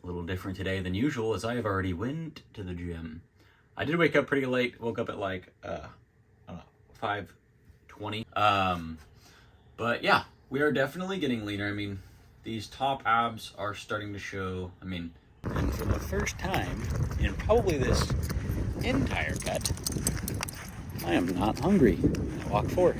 A little different today than usual as I have already went to the gym. I did wake up pretty late, woke up at like, I don't know, 5:20. But yeah, we are definitely getting leaner. I mean, these top abs are starting to show, and for the first time in probably this entire cut, I am not hungry. I walk forward.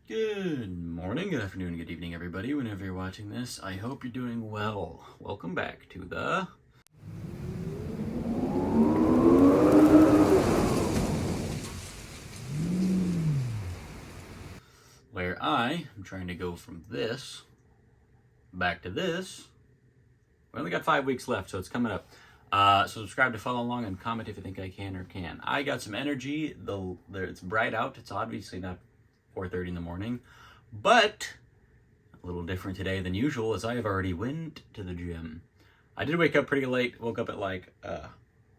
Good morning, good afternoon, good evening, everybody. Whenever you're watching this, I hope you're doing well. Welcome back to the where I am trying to go from this back to this. We only got 5 weeks left, so it's coming up. So subscribe to follow along and comment if you think I can or can. I got some energy. It's bright out. It's obviously not 4:30 in the morning, but a little different today than usual as I have already went to the gym. I did wake up pretty late. Woke up at like, I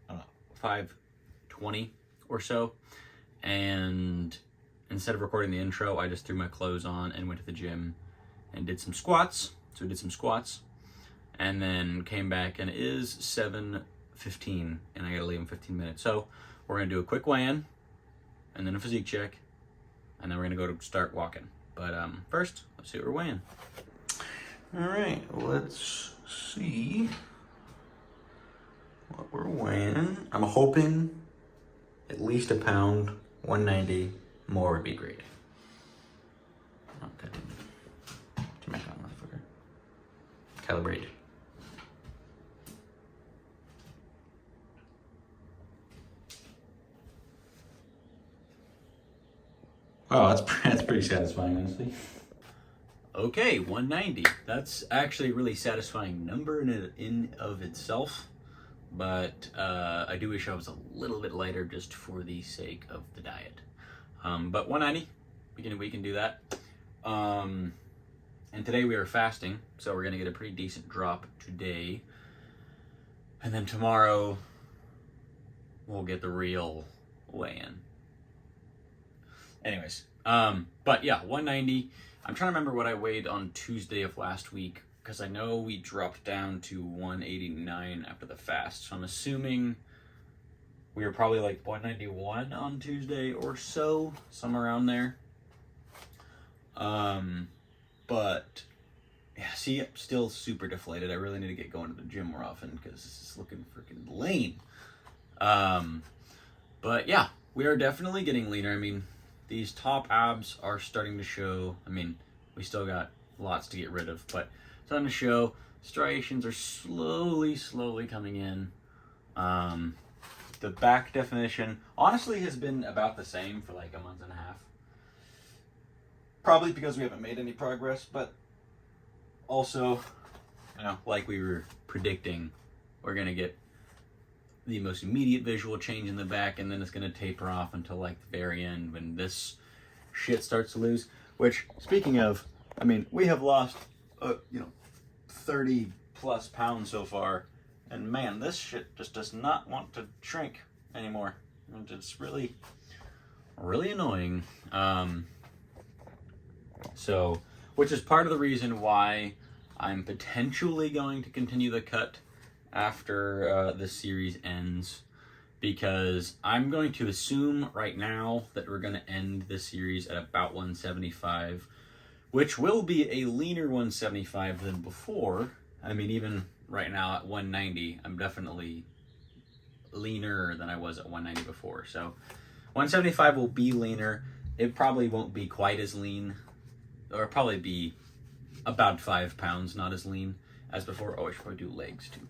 don't know, 5:20 or so. And instead of recording the intro, I just threw my clothes on and went to the gym and did some squats. So we did some squats and then came back, and it is 7:15 and I gotta leave in 15 minutes. So we're gonna do a quick weigh-in and then a physique check, and then we're gonna go to start walking. But first, let's see what we're weighing. All right, let's see what we're weighing. I'm hoping at least a pound. 190 more would be great. Okay. Turn back on, motherfucker. Calibrate. Oh, that's pretty satisfying, honestly. Okay, 190. That's actually a really satisfying number in of itself, but I do wish I was a little bit lighter just for the sake of the diet. But 190, we can do that. And today we are fasting, so we're gonna get a pretty decent drop today, and then tomorrow we'll get the real weigh-in. Anyways, but yeah, 190. I'm trying to remember what I weighed on Tuesday of last week, because I know we dropped down to 189 after the fast. So I'm assuming we were probably like 191 on Tuesday or so, somewhere around there. But yeah, see, I'm still super deflated. I really need to get going to the gym more often because this is looking freaking lame. But yeah, we are definitely getting leaner. I mean, these top abs are starting to show. I mean, we still got lots to get rid of, but starting to show. Striations are slowly coming in. The back definition honestly has been about the same for like a month and a half. Probably because we haven't made any progress, but also, like we were predicting, we're gonna get the most immediate visual change in the back, and then it's gonna taper off until like the very end when this shit starts to lose. Which, speaking of, I mean, we have lost 30 plus pounds so far, and man, this shit just does not want to shrink anymore. It's really annoying. So, which is part of the reason why I'm potentially going to continue the cut after this series ends, because I'm going to assume right now that we're going to end this series at about 175, which will be a leaner 175 than before. I mean, even right now at 190, I'm definitely leaner than I was at 190 before. So 175 will be leaner. It probably won't be quite as lean, or probably be about 5 pounds not as lean as before. Oh, I should probably do legs too.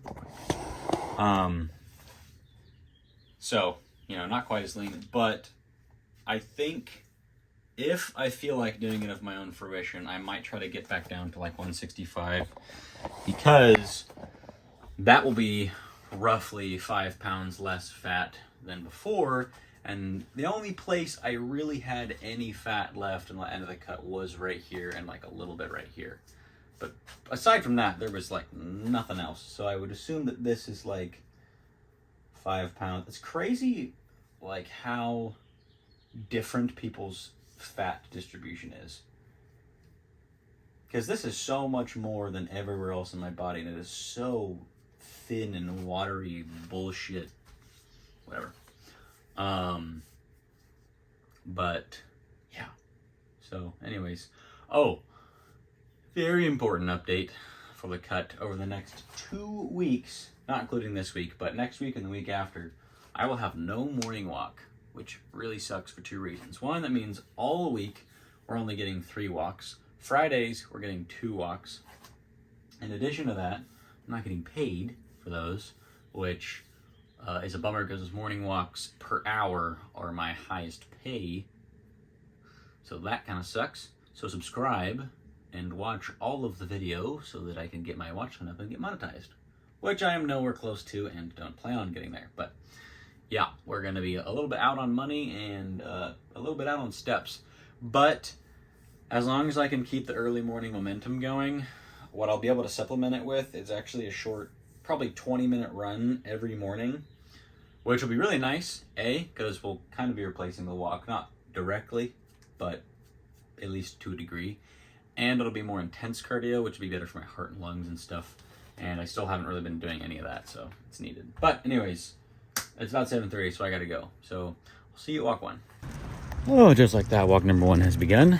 So, not quite as lean, but I think if I feel like doing it of my own fruition, I might try to get back down to like 165, because that will be roughly 5 pounds less fat than before. And the only place I really had any fat left in the end of the cut was right here and like a little bit right here. But aside from that, there was like nothing else. So I would assume that this is like 5 pounds. It's crazy like how different people's fat distribution is. because this is so much more than everywhere else in my body, and it is so thin and watery bullshit, whatever. But yeah. So, anyways, very important update for the cut. Over the next 2 weeks, not including this week, but next week and the week after, I will have no morning walk, which really sucks for 2 reasons. One, that means all week we're only getting 3 walks. Fridays, we're getting 2 walks. In addition to that, I'm not getting paid for those, which is a bummer because those morning walks per hour are my highest pay. So that kind of sucks. So subscribe and watch all of the video so that I can get my watch time up and get monetized, which I am nowhere close to and don't plan on getting there. But yeah, we're going to be a little bit out on money and a little bit out on steps. But as long as I can keep the early morning momentum going, what I'll be able to supplement it with is actually a short, probably 20-minute run every morning, which will be really nice, because we'll kind of be replacing the walk, not directly, but at least to a degree. And it'll be more intense cardio, which will be better for my heart and lungs and stuff. And I still haven't really been doing any of that, so it's needed. But anyways, it's about 7:30, so I gotta go. So I'll see you at walk 1. Oh, just like that, walk number 1 has begun.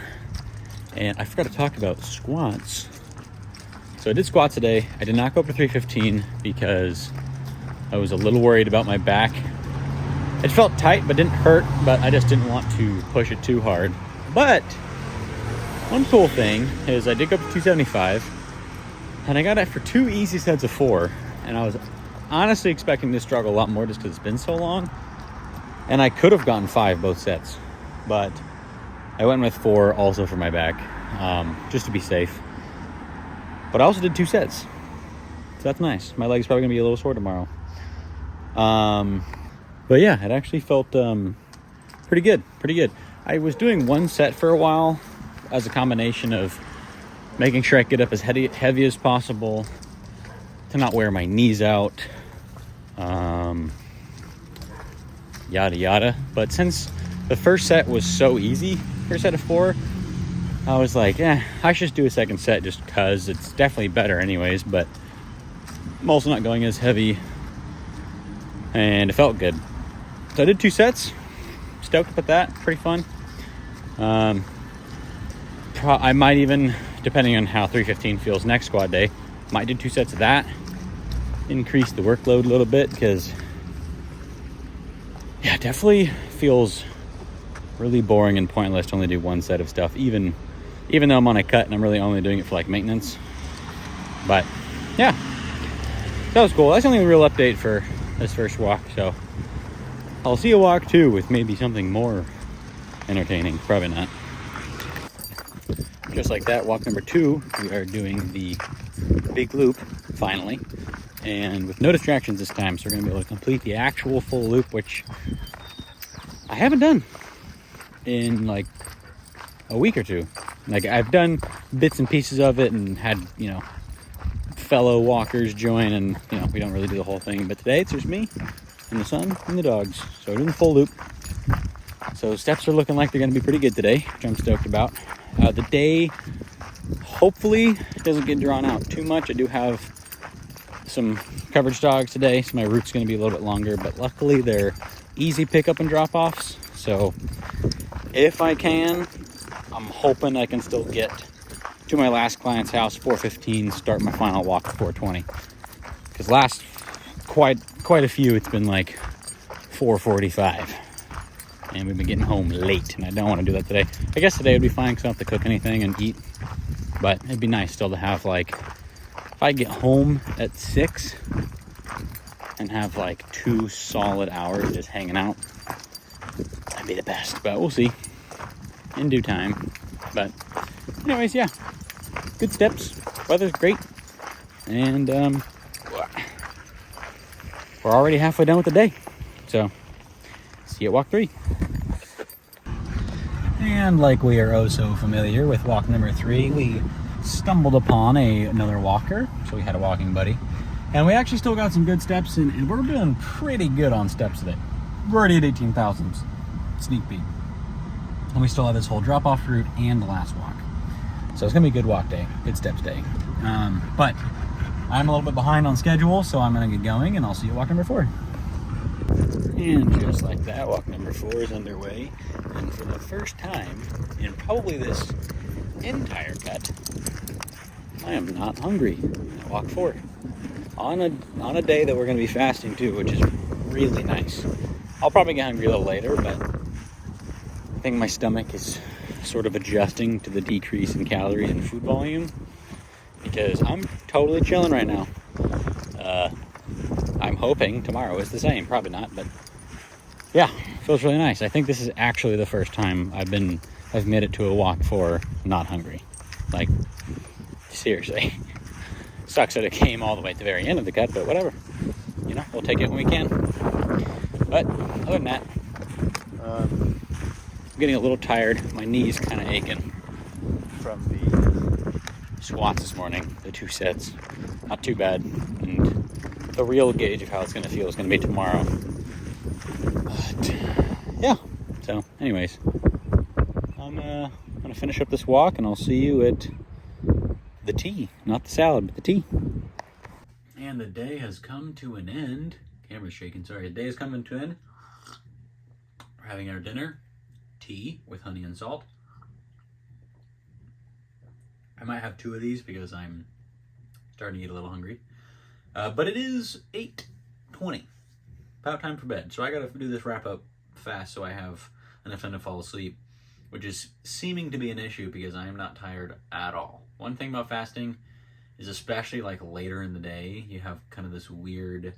And I forgot to talk about squats. So I did squats today. I did not go up to 315 because I was a little worried about my back. It felt tight, but didn't hurt, but I just didn't want to push it too hard. But one cool thing is I did go up to 275, and I got it for 2 easy sets of 4, and I was honestly expecting to struggle a lot more just because it's been so long, and I could have gotten 5 both sets, but I went with 4 also for my back, just to be safe. But I also did 2 sets, so that's nice. My leg's probably gonna be a little sore tomorrow. But yeah, it actually felt pretty good. I was doing 1 set for a while as a combination of making sure I get up as heavy as possible to not wear my knees out, yada yada. But since the first set was so easy, first set of 4, I was like, I should just do a second set just because it's definitely better anyways, but I'm also not going as heavy, and it felt good. So I did 2 sets, stoked up at that, pretty fun. I might even, depending on how 315 feels next squat day, might do 2 sets of that, increase the workload a little bit, because yeah, it definitely feels really boring and pointless to only do 1 set of stuff, even though I'm on a cut and I'm really only doing it for like maintenance. But yeah, that was cool. That's the only real update for this first walk, so I'll see you walk 2 with maybe something more entertaining. Probably not. Just like that, walk number 2, we are doing the big loop finally, and with no distractions this time, so we're going to be able to complete the actual full loop, which I haven't done in like a week or 2. Like, I've done bits and pieces of it and had, fellow walkers join, and we don't really do the whole thing. But today it's just me and the son and the dogs, so we're doing the full loop. So steps are looking like they're going to be pretty good today, which I'm stoked about. The day hopefully doesn't get drawn out too much. I do have some coverage dogs today, so my route's going to be a little bit longer, but luckily they're easy pickup and drop-offs. So if I can, I'm hoping I can still get to my last client's house 4:15, start my final walk at 4:20. Because last quite a few, it's been like 4:45. And we've been getting home late, and I don't want to do that today. I guess today would be fine because I don't have to cook anything and eat. But it'd be nice still to have, like, if I get home at 6 and have like 2 solid hours just hanging out, that'd be the best. But we'll see in due time. But anyways, yeah, good steps. Weather's great. And we're already halfway done with the day. So see you at walk 3. And like we are oh so familiar with walk number 3, we stumbled upon another walker, so we had a walking buddy, and we actually still got some good steps in, and we're doing pretty good on steps today. We're already at 18,000s, sneak peek, and we still have this whole drop-off route and the last walk. So it's gonna be a good walk day, good steps day. But I'm a little bit behind on schedule, so I'm gonna get going, and I'll see you at walk number 4. And just like that, walk number 4 is underway. And for the first time in probably this entire cut, I am not hungry at walk 4. On a day that we're gonna be fasting too, which is really nice. I'll probably get hungry a little later, but I think my stomach is sort of adjusting to the decrease in calories and food volume, because I'm totally chilling right now. I'm hoping tomorrow is the same. Probably not, but yeah, feels really nice. I think this is actually the first time I've made it to a walk 4 not hungry. Like, seriously. Sucks that it came all the way at the very end of the cut, but whatever. You know, we'll take it when we can. But other than that, I'm getting a little tired. My knee's kind of aching from the squats this morning, the 2 sets. Not too bad. And the real gauge of how it's going to feel is going to be tomorrow. But yeah. So, anyways, I'm going to finish up this walk, and I'll see you at the tea. Not the salad, but the tea. And the day has come to an end. Camera's shaking, sorry. The day has come to an end. We're having our dinner. Tea with honey and salt. I might have 2 of these because I'm starting to get a little hungry. But it is 8:20. About time for bed. So I gotta do this wrap up fast so I have enough time to fall asleep, which is seeming to be an issue because I am not tired at all. One thing about fasting is, especially like later in the day, you have kind of this weird,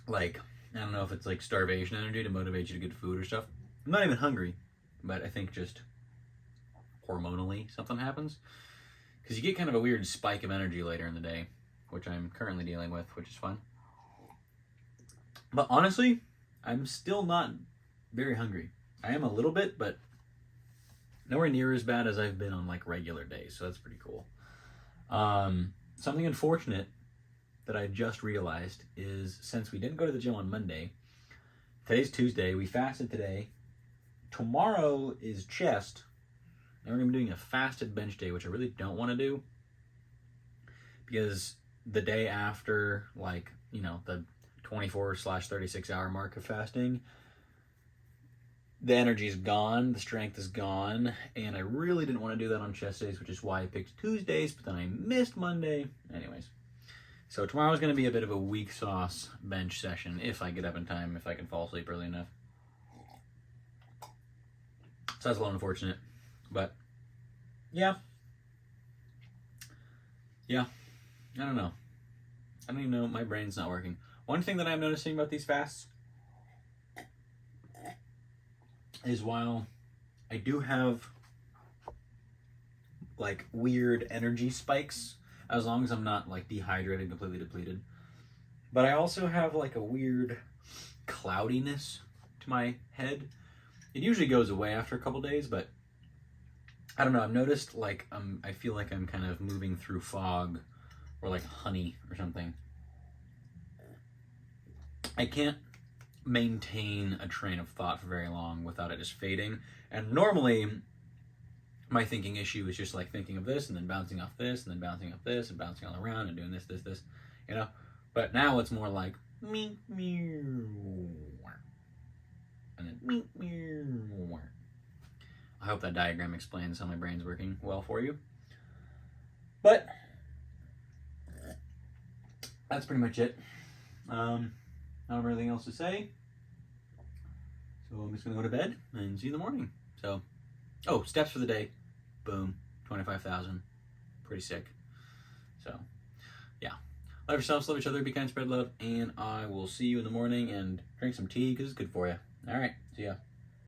like, I don't know if it's like starvation energy to motivate you to get food or stuff. I'm not even hungry, but I think just hormonally something happens. Because you get kind of a weird spike of energy later in the day, which I'm currently dealing with, which is fun. But honestly, I'm still not very hungry. I am a little bit, but nowhere near as bad as I've been on like regular days, so that's pretty cool. Something unfortunate that I just realized is, since we didn't go to the gym on Monday, today's Tuesday, we fasted today. Tomorrow is chest, and we're going to be doing a fasted bench day, which I really don't want to do, because the day after, like, you know, the 24/36 hour mark of fasting, the energy is gone, the strength is gone, and I really didn't want to do that on chest days, which is why I picked Tuesdays, but then I missed Monday. Anyways, so tomorrow's going to be a bit of a weak sauce bench session, if I get up in time, if I can fall asleep early enough. So that's a little unfortunate, but yeah, I don't know. I don't even know, my brain's not working. One thing that I'm noticing about these fasts is, while I do have like weird energy spikes, as long as I'm not like dehydrated, completely depleted, but I also have like a weird cloudiness to my head. It usually goes away after a couple days, but I don't know, I've noticed like I feel like I'm kind of moving through fog or like honey or something. I can't maintain a train of thought for very long without it just fading. And normally my thinking issue is just like thinking of this and then bouncing off this and then bouncing off this and bouncing all around and doing this, you know? But now it's more like me, and then me. I hope that diagram explains how my brain's working well for you. But that's pretty much it. I don't have anything else to say. So I'm just going to go to bed and see you in the morning. So, oh, steps for the day. Boom. 25,000. Pretty sick. So, yeah. Love yourselves, love each other, be kind, spread love, and I will see you in the morning, and drink some tea because it's good for you. All right. See ya.